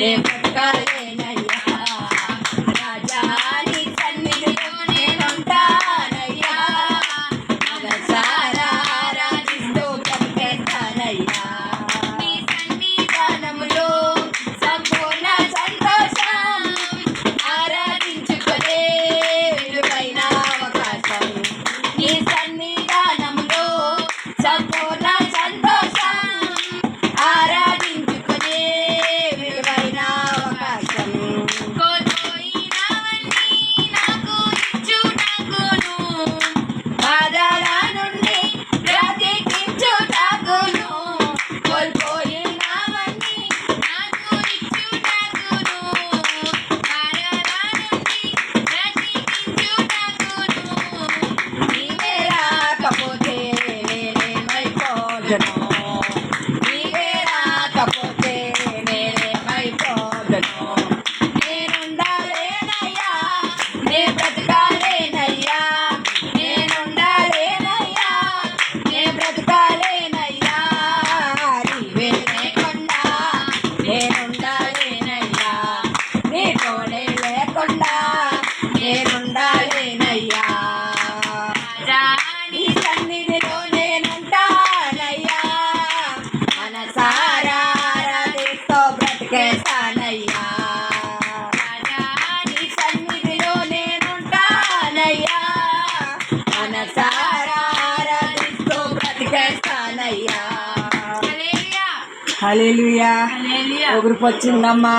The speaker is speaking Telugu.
నే బ్రతకాలేనయ్యా రాజా నీ సన్నిధిలో నేనుంటానయ్యా మనసారా ఆరాధిస్తూ బ్రతికేస్తానయ్యా నీ సన్నిధానములో సంపూర్ణ సంతోషం ఆరాధించుకునే విలువైన అవకాశం నీ సన్నిధానములో సంపూర్ణ సంతోషం ఆరాధించుకునే విలువైన అవకాశం కోల్పోయినవన్నీ నాకు ఇచ్చుటకును బాధల నుండి బ్రతికించుటకును కోల్పోయినవన్నీ నాకు ఇచ్చుటకును బాధల నుండి బ్రతికించుటకును నీవే రాకపోతే నేనేమైపోదును నీవే రాకపోతే నేనేమైపోదును నేనుండాలేనయ్యా నే బ్రతకాలేనయ్యా నేనుండాలేనయ్యా నే బ్రతకాలేనయ్యా నీవే లేకుండా నేనుండాలేనయ్యా నీ తోడే లేకుండా నేనుండాలేనయ్యా రాజా నీ సన్నిధిలో నేనుంటానయ్యా మనసారా ఆరాధిస్తూ బ్రతికేస్తానయ్యా రాజా నీ సన్నిధిలో నేనుంటానయ్యా మనసారా ఆరాధిస్తూ బ్రతికేస్తానయ్యా హల్లెలూయా హల్లెలూయా ఒకరికి వచ్చిందమ్మా.